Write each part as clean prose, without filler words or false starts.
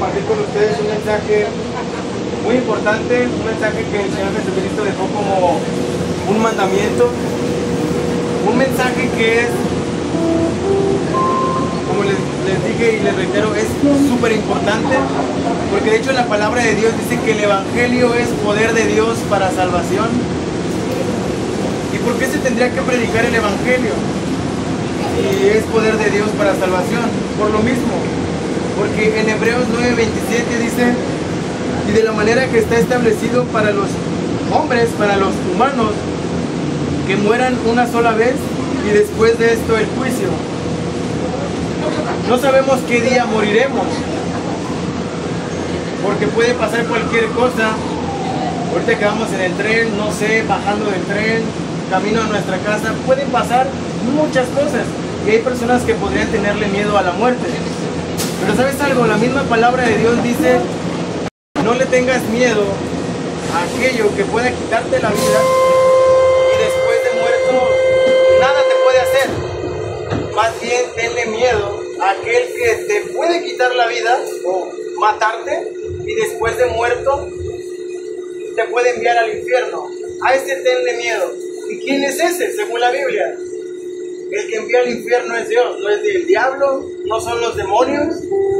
compartir con ustedes un mensaje muy importante, un mensaje que el Señor Jesucristo dejó como un mandamiento, un mensaje que es, como les dije y les reitero, es súper importante, porque de hecho la palabra de Dios dice que el Evangelio es poder de Dios para salvación. ¿Y por qué se tendría que predicar el Evangelio? Y es poder de Dios para salvación, por lo mismo, porque en Hebreos 9:27 dice: y de la manera que está establecido para los hombres, para los humanos, que mueran una sola vez y después de esto el juicio. No sabemos qué día moriremos, porque puede pasar cualquier cosa. Ahorita que vamos en el tren, no sé, bajando del tren, camino a nuestra casa, pueden pasar muchas cosas, y hay personas que podrían tenerle miedo a la muerte. Pero ¿sabes algo? La misma palabra de Dios dice: no le tengas miedo a aquello que pueda quitarte la vida, y después de muerto nada te puede hacer. Más bien tenle miedo a aquel que te puede quitar la vida o matarte, y después de muerto te puede enviar al infierno. A este tenle miedo. ¿Y quién es ese según la Biblia? El que envía al infierno es Dios, no es el diablo, no son los demonios.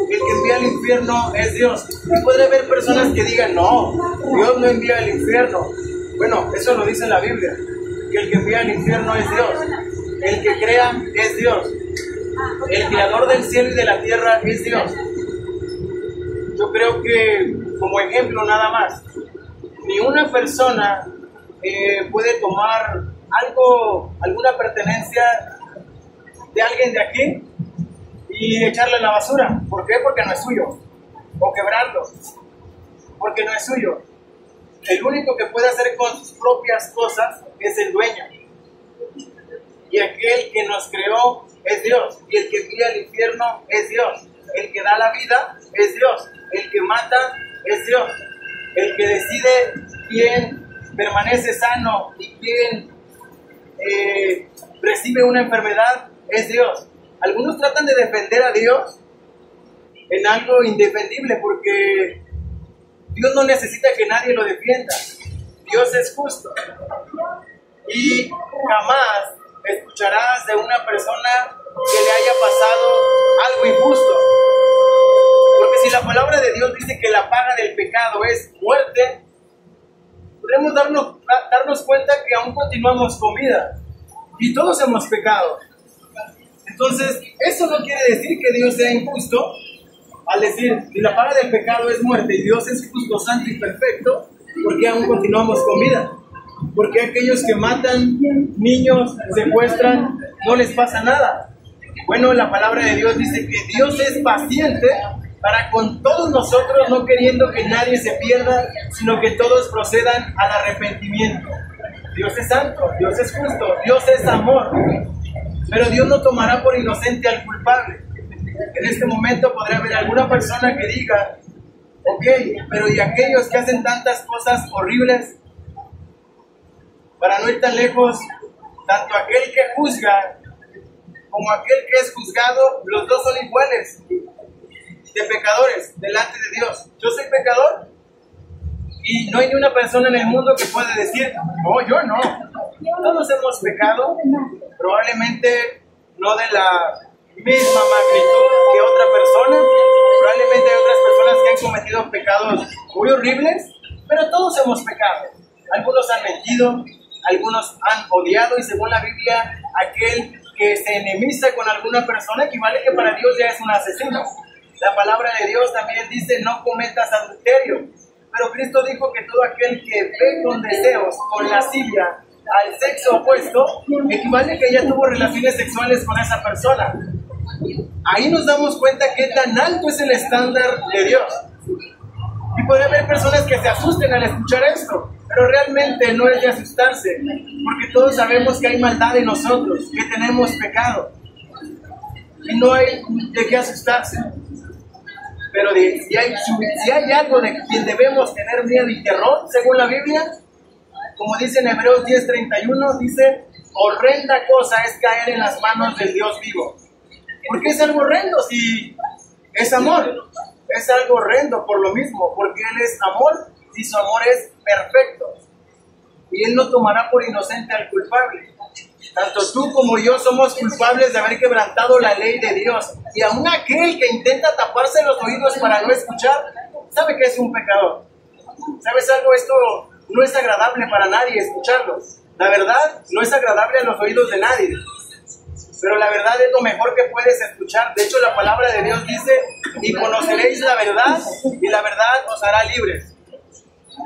El que envía al infierno es Dios. Y podrá haber personas que digan: no, Dios no envía al infierno. Bueno, eso lo dice la Biblia, que el que envía al infierno es Dios. El que crea es Dios. El creador del cielo y de la tierra es Dios. Yo creo que, como ejemplo nada más, ni una persona puede tomar alguna pertenencia de alguien de aquí y echarle a la basura. ¿Por qué? Porque no es suyo. O quebrarlo, porque no es suyo. El único que puede hacer con sus propias cosas es el dueño. Y aquel que nos creó es Dios. Y el que envía al infierno es Dios. El que da la vida es Dios. El que mata es Dios. El que decide quién permanece sano y quién recibe una enfermedad es Dios. Algunos tratan de defender a Dios en algo indefendible, porque Dios no necesita que nadie lo defienda. Dios es justo. Y jamás escucharás de una persona que le haya pasado algo injusto. Porque si la palabra de Dios dice que la paga del pecado es muerte, podemos darnos cuenta que aún continuamos con vida. Y todos hemos pecado. Entonces, eso no quiere decir que Dios sea injusto. Al decir, si la paga del pecado es muerte y Dios es justo, santo y perfecto, ¿por qué aún continuamos con vida? Porque aquellos que matan niños, secuestran, no les pasa nada. Bueno, la palabra de Dios dice que Dios es paciente para con todos nosotros, no queriendo que nadie se pierda, sino que todos procedan al arrepentimiento. Dios es santo, Dios es justo, Dios es amor. Pero Dios no tomará por inocente al culpable. En este momento podría haber alguna persona que diga: ok, pero ¿y aquellos que hacen tantas cosas horribles? Para no ir tan lejos, tanto aquel que juzga como aquel que es juzgado, los dos son iguales de pecadores delante de Dios. Yo soy pecador y no hay ni una persona en el mundo que pueda decir: no, yo no. Todos hemos pecado, probablemente no de la misma magnitud que otra persona. Probablemente hay otras personas que han cometido pecados muy horribles, pero todos hemos pecado. Algunos han mentido, algunos han odiado, y según la Biblia, aquel que se enemiza con alguna persona equivale que para Dios ya es un asesino. La palabra de Dios también dice: no cometas adulterio. Pero Cristo dijo que todo aquel que ve con deseos, con lascivia, al sexo opuesto, equivale que ya tuvo relaciones sexuales con esa persona. Ahí nos damos cuenta qué tan alto es el estándar de Dios. Y puede haber personas que se asusten al escuchar esto, pero realmente no es de asustarse, porque todos sabemos que hay maldad en nosotros, que tenemos pecado, y no hay de qué asustarse. Pero si hay algo de quien debemos tener miedo y terror, según la Biblia, como dice en Hebreos 10:31, dice: horrenda cosa es caer en las manos del Dios vivo. ¿Por qué es algo horrendo si es amor? es algo horrendo por lo mismo, porque Él es amor y su amor es perfecto. Y Él no tomará por inocente al culpable. Tanto tú como yo somos culpables de haber quebrantado la ley de Dios. Y aún aquel que intenta taparse los oídos para no escuchar, sabe que es un pecador. ¿Sabes algo? Esto no es agradable para nadie escucharlo. La verdad no es agradable a los oídos de nadie. Pero la verdad es lo mejor que puedes escuchar. De hecho, la palabra de Dios dice, y conoceréis la verdad, y la verdad os hará libres.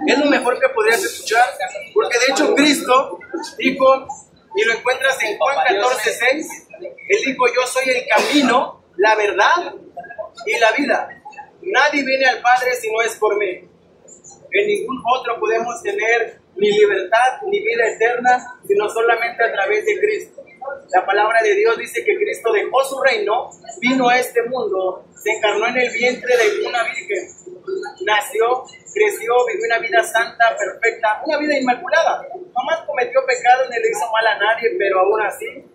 Es lo mejor que podrías escuchar, porque de hecho Cristo dijo, y lo encuentras en Juan 14:6, Él dijo, yo soy el camino, la verdad y la vida. Nadie viene al Padre si no es por mí. En ningún otro podemos tener ni libertad ni vida eterna, sino solamente a través de Cristo. La palabra de Dios dice que Cristo dejó su reino, vino a este mundo, se encarnó en el vientre de una virgen, nació, creció, vivió una vida santa, perfecta, una vida inmaculada. Jamás cometió pecado ni le hizo mal a nadie, pero aún así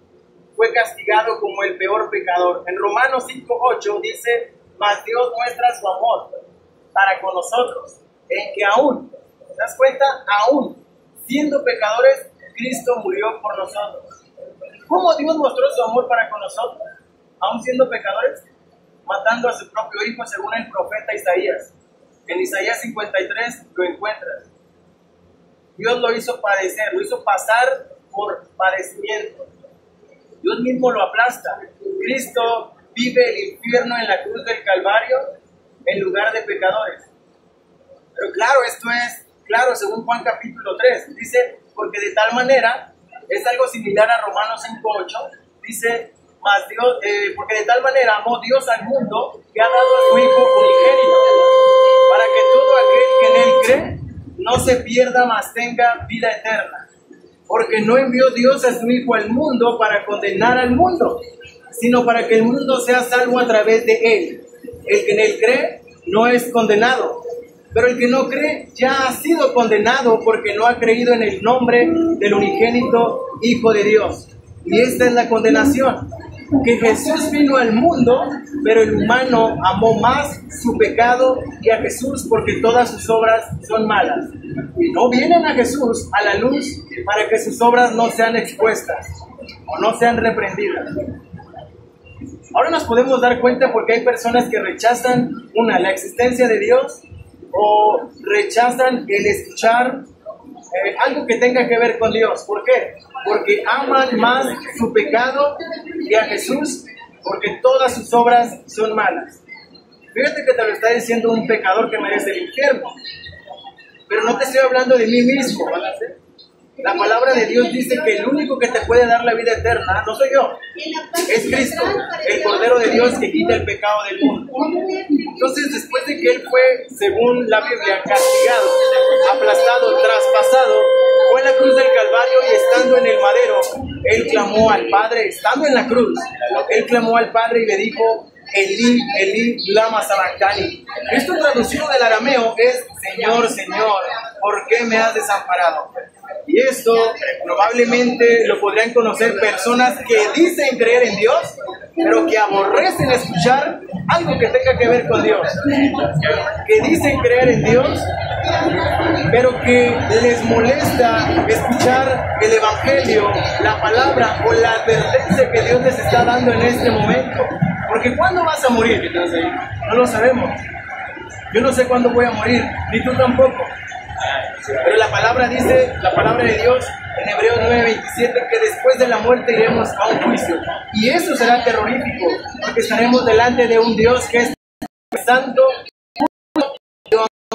fue castigado como el peor pecador. En Romanos 5:8 dice, mas Dios muestra su amor para con nosotros, en que aún, ¿te das cuenta? Aún siendo pecadores, Cristo murió por nosotros. ¿Cómo Dios mostró su amor para con nosotros? Aún siendo pecadores, matando a su propio hijo según el profeta Isaías. En Isaías 53 lo encuentras. Dios lo hizo padecer, lo hizo pasar por padecimiento. Dios mismo lo aplasta. Cristo vive el infierno en la cruz del Calvario en lugar de pecadores. Pero claro, esto es claro según Juan capítulo 3. Dice, porque de tal manera, es algo similar a Romanos 5:8, dice, mas Dios, porque de tal manera amó Dios al mundo que ha dado a su Hijo unigénito, para que todo aquel que en Él cree no se pierda, mas tenga vida eterna. Porque no envió Dios a su Hijo al mundo para condenar al mundo, sino para que el mundo sea salvo a través de Él. El que en Él cree no es condenado, pero el que no cree ya ha sido condenado porque no ha creído en el nombre del unigénito Hijo de Dios. Y esta es la condenación, que Jesús vino al mundo, pero el humano amó más su pecado que a Jesús porque todas sus obras son malas. Y no vienen a Jesús a la luz para que sus obras no sean expuestas o no sean reprendidas. Ahora nos podemos dar cuenta porque hay personas que rechazan, la existencia de Dios, o rechazan el escuchar algo que tenga que ver con Dios. ¿Por qué? Porque aman más su pecado que a Jesús, porque todas sus obras son malas. Fíjate que te lo está diciendo un pecador que merece el infierno, pero no te estoy hablando de mí mismo, ¿verdad? La palabra de Dios dice que el único que te puede dar la vida eterna no soy yo, es Cristo, el Cordero de Dios que quita el pecado del mundo. Entonces, después de que Él fue, según la Biblia, castigado, aplastado, traspasado, fue en la cruz del Calvario y estando en el madero, Él clamó al Padre, estando en la cruz, Él clamó al Padre y le dijo, Elí, Elí, lama sabactani. Esto traducido del arameo es, Señor, Señor, ¿por qué me has desamparado? Y esto probablemente lo podrían conocer personas que dicen creer en Dios, pero que aborrecen escuchar algo que tenga que ver con Dios. Que dicen creer en Dios, pero que les molesta escuchar el Evangelio, la palabra o la advertencia que Dios les está dando en este momento. Porque ¿cuándo vas a morir? No lo sabemos. Yo no sé cuándo voy a morir, ni tú tampoco. Pero la palabra dice, la palabra de Dios en Hebreos 9:27, que después de la muerte iremos a un juicio. Y eso será terrorífico, porque estaremos delante de un Dios que es santo,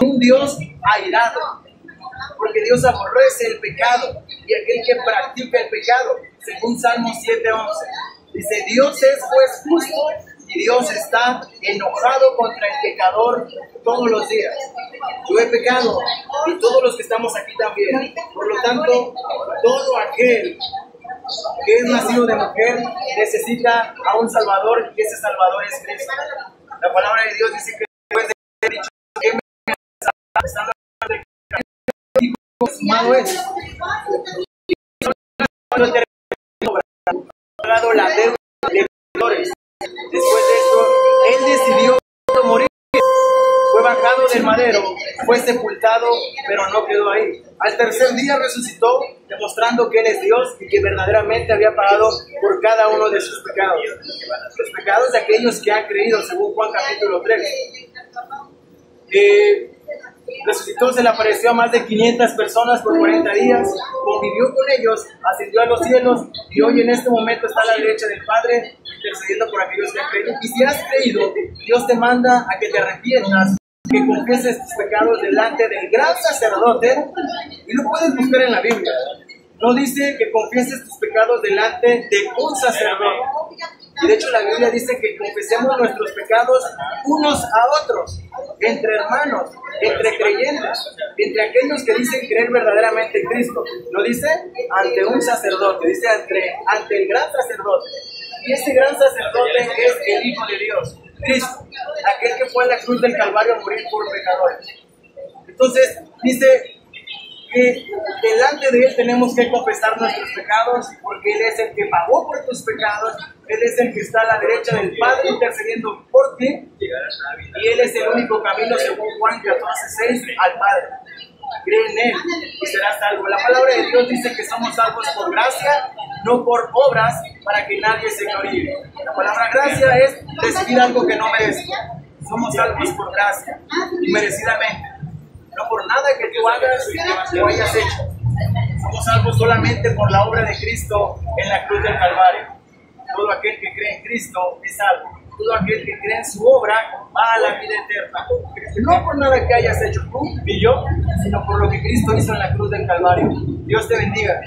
un Dios airado. Porque Dios aborrece el pecado y aquel que practica el pecado, según Salmo 7:11. Dice, Dios es juez justo y Dios está enojado contra el pecador todos los días. Yo he pecado y todos los que estamos aquí también. Por lo tanto, todo aquel que es nacido de mujer necesita a un Salvador y ese Salvador es Cristo. La palabra de Dios dice que después de haber dicho que me consumado es pagado la deuda de pecadores. Después de esto, Él decidió morir del madero, fue sepultado, pero no quedó ahí. Al tercer día resucitó, demostrando que Él es Dios y que verdaderamente había pagado por cada uno de sus pecados. Los pecados de aquellos que han creído, según Juan capítulo 3. Resucitó, se le apareció a más de 500 personas por 40 días, convivió con ellos, ascendió a los cielos y hoy en este momento está a la derecha del Padre, intercediendo por aquellos que han creído. Y si has creído, Dios te manda a que te arrepientas, que confieses tus pecados delante del gran sacerdote, y lo puedes buscar en la Biblia. No dice que confieses tus pecados delante de un sacerdote. Y de hecho la Biblia dice que confesemos nuestros pecados unos a otros, entre hermanos, entre creyentes, entre aquellos que dicen creer verdaderamente en Cristo. Lo dice ante un sacerdote, dice ante el gran sacerdote. Y ese gran sacerdote es el Hijo de Dios, Cristo, aquel que fue a la cruz del Calvario a morir por pecadores. Entonces dice que delante de Él tenemos que confesar nuestros pecados, porque Él es el que pagó por tus pecados, Él es el que está a la derecha del Padre intercediendo por ti, y Él es el único camino, según Juan 14:6, al Padre. Cree en Él y serás salvo. La palabra de Dios dice que somos salvos por gracia, no por obras, para que nadie se gloríe. La palabra gracia es recibir algo que no merezco. Somos salvos por gracia, y merecidamente. No por nada que tú hagas y que lo hayas hecho. Somos salvos solamente por la obra de Cristo en la cruz del Calvario. Todo aquel que cree en Cristo es salvo. Todo aquel que cree en su obra va a la vida eterna. No por nada que hayas hecho tú ni yo, sino por lo que Cristo hizo en la cruz del Calvario. Dios te bendiga.